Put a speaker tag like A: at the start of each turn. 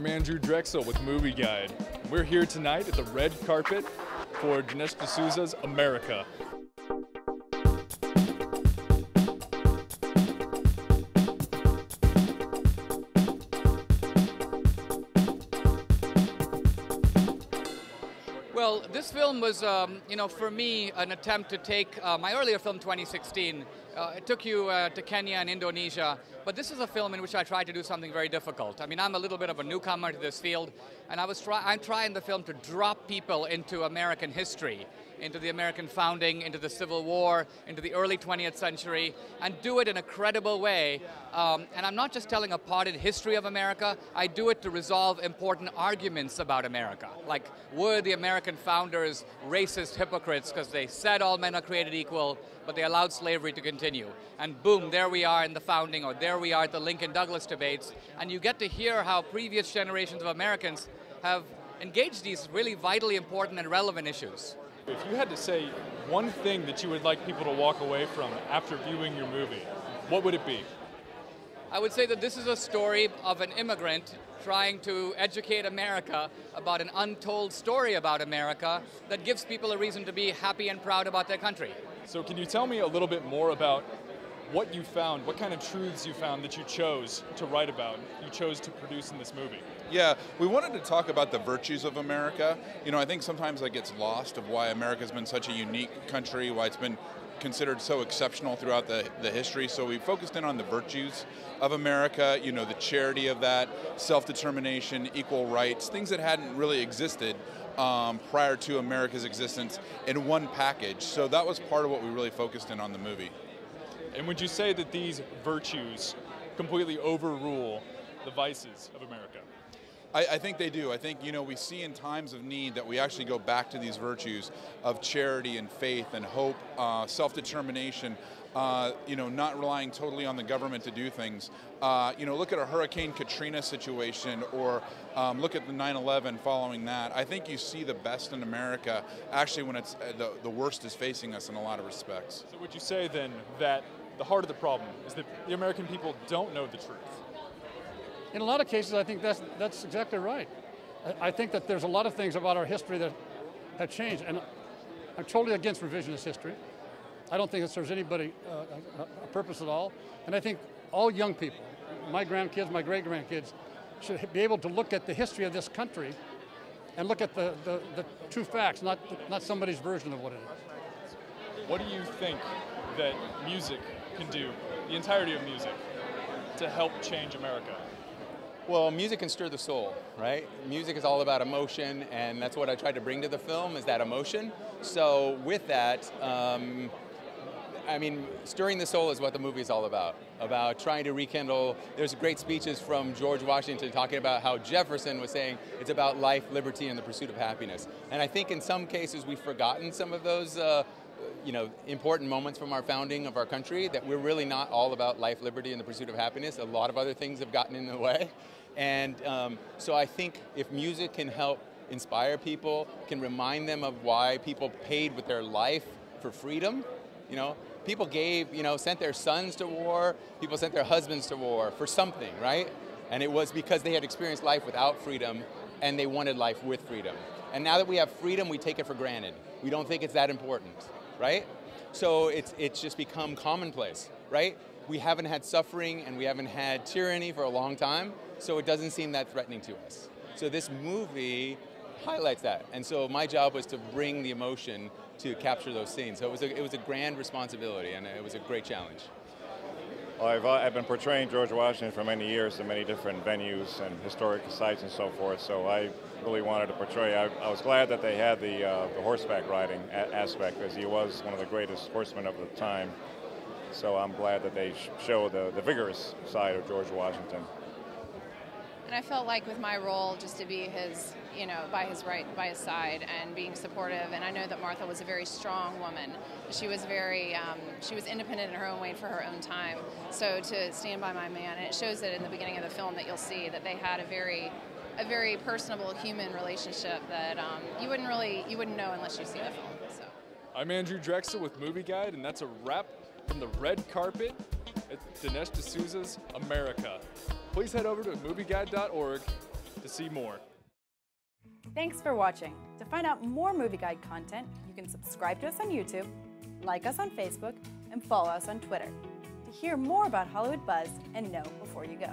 A: I'm Andrew Drexel with Movieguide. We're here tonight at the red carpet for Dinesh D'Souza's America.
B: Well, this film was, for me, an attempt to take my earlier film, 2016. It took you to Kenya and Indonesia, but this is a film in which I tried to do something very difficult. I mean, I'm a little bit of a newcomer to this field, and I'm trying the film to drop people into American history, into the American founding, into the Civil War, into the early 20th century, and do it in a credible way. And I'm not just telling a potted history of America, I do it to resolve important arguments about America. Like, were the American founders racist hypocrites because they said all men are created equal, but they allowed slavery to continue? And boom, there we are in the founding, or there we are at the Lincoln-Douglas debates, and you get to hear how previous generations of Americans have engaged these really vitally important and relevant issues.
A: If you had to say one thing that you would like people to walk away from after viewing your movie, what would it be?
B: I would say that this is a story of an immigrant trying to educate America about an untold story about America that gives people a reason to be happy and proud about their country.
A: So can you tell me a little bit more about what you found, what kind of truths you found that you chose to write about, you chose to produce in this movie?
C: Yeah, we wanted to talk about the virtues of America. You know, I think sometimes that gets lost of why America's been such a unique country, why it's been considered so exceptional throughout the history. So we focused in on the virtues of America, you know, the charity of that, self-determination, equal rights, things that hadn't really existed prior to America's existence in one package. So that was part of what we really focused in on the movie.
A: And would you say that these virtues completely overrule the vices of America?
C: I think they do. I think, you know, we see in times of need that we actually go back to these virtues of charity and faith and hope, self-determination, not relying totally on the government to do things. Look at a Hurricane Katrina situation, or look at the 9/11 following that. I think you see the best in America actually when it's the worst is facing us in a lot of respects.
A: So would you say then that the heart of the problem is that the American people don't know the truth?
D: In a lot of cases, I think that's exactly right. I think that there's a lot of things about our history that have changed, and I'm totally against revisionist history. I don't think it serves anybody a purpose at all, and I think all young people, my grandkids, my great-grandkids, should be able to look at the history of this country and look at the true facts, not somebody's version of what it is.
A: What do you think that music can do, the entirety of music, to help change America?
E: Well, music can stir the soul, right? Music is all about emotion, and that's what I tried to bring to the film, is that emotion. So with that, stirring the soul is what the movie is all about trying to rekindle. There's great speeches from George Washington talking about how Jefferson was saying it's about life, liberty, and the pursuit of happiness. And I think in some cases we've forgotten some of those important moments from our founding of our country, that we're really not all about life, liberty, and the pursuit of happiness. A lot of other things have gotten in the way. And so I think if music can help inspire people, can remind them of why people paid with their life for freedom. People sent their sons to war, people sent their husbands to war for something, right? And it was because they had experienced life without freedom, and they wanted life with freedom. And now that we have freedom, we take it for granted. We don't think it's that important, right? So it's just become commonplace, right? We haven't had suffering and we haven't had tyranny for a long time, so it doesn't seem that threatening to us. So this movie highlights that, and so my job was to bring the emotion to capture those scenes. So it was a grand responsibility, and it was a great challenge.
F: Well, I've been portraying George Washington for many years in many different venues and historic sites and so forth, so I really wanted to portray. I was glad that they had the horseback riding aspect, because he was one of the greatest horsemen of the time. So I'm glad that they show the vigorous side of George Washington.
G: And I felt like with my role, just to be his, by his side and being supportive. And I know that Martha was a very strong woman. She was she was independent in her own way for her own time. So to stand by my man, and it shows that in the beginning of the film that you'll see that they had a very personable human relationship that you wouldn't know unless you see the film. So.
A: I'm Andrew Drexel with Movieguide, and that's a wrap from the red carpet at Dinesh D'Souza's America. Please head over to movieguide.org to to see more.
H: Thanks for watching. To find out more Movie Guide content, you can subscribe to us on YouTube, like us on Facebook, and follow us on Twitter to hear more about Hollywood buzz and know before you go.